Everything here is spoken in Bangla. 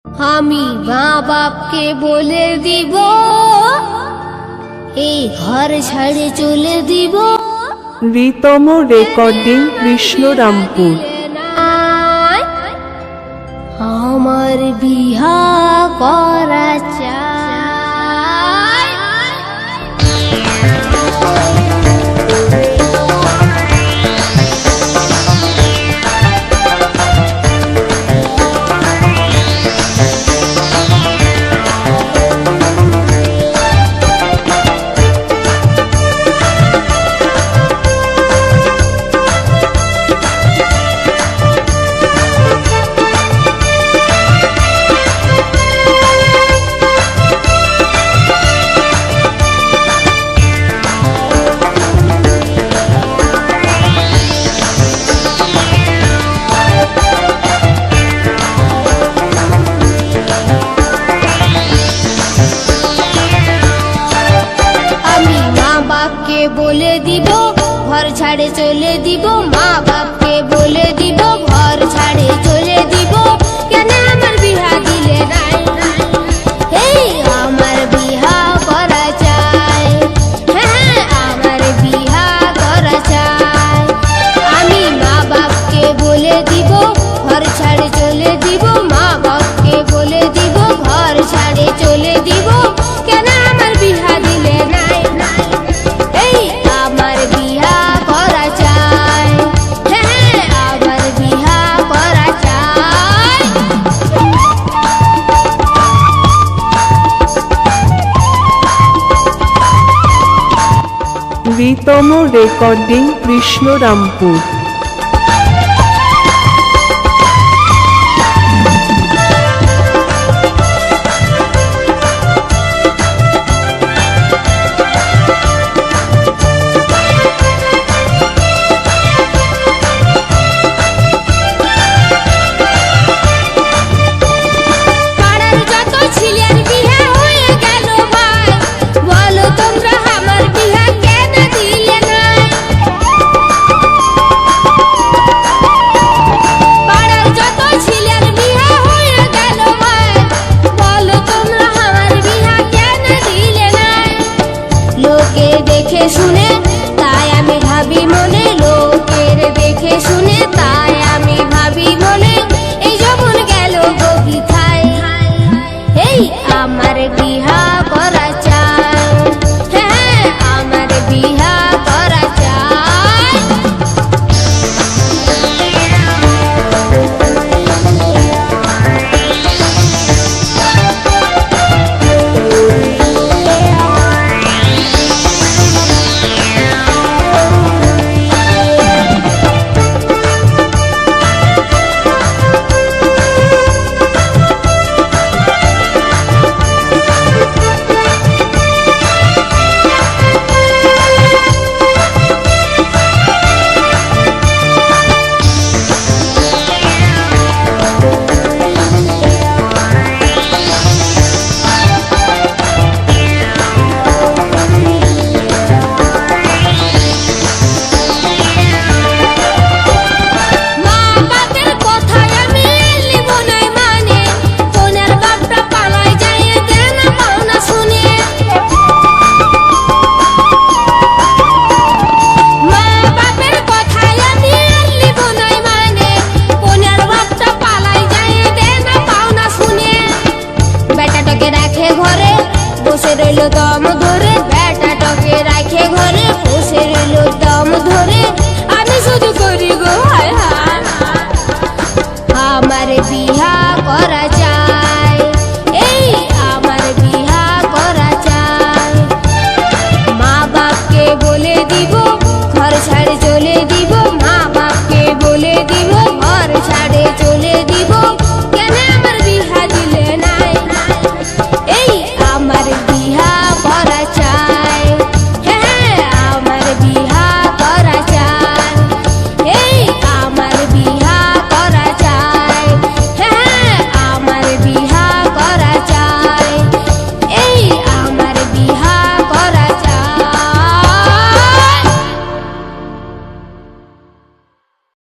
আমি মা বাপকে বলে দিব, এই ঘর ছাড়ে চলে দিব। রিতম রেকর্ডিং, কৃষ্ণরামপুর। আমার বিহা করা চাই। বলে দিব ঘর ছাড়ে চলে দিব, মা বাপকে বলে দিব ঘর ছাড়ে চলে দিব। কেন আমার বিহা দিলে নাই? এই আমার বিহা করা চাই, হ্যাঁ আমার বিহা করা চাই। আমি মা বাপকে বলে দিব ঘর ছাড়ে চলে দিব, মা বাপকে বলে দিব ঘর ছাড়ে চলে দিব। কেন আমার বিহা দিলে নাই? আমার বিহা করা চাই, হ্যাঁ আমার বিহা করা চাই। রিতম রেকর্ডিং, কৃষ্ণরামপুর। দেখে শুনে তাই আমি ভাবি মনে, লোকের দেখে শুনে তাই আমি ভাবি মনে, এই যখন গেল বগিথায়। এই আমার বিহা করা চাই, হ্যাঁ আমার বিহা করা চাই। বসে রইল দম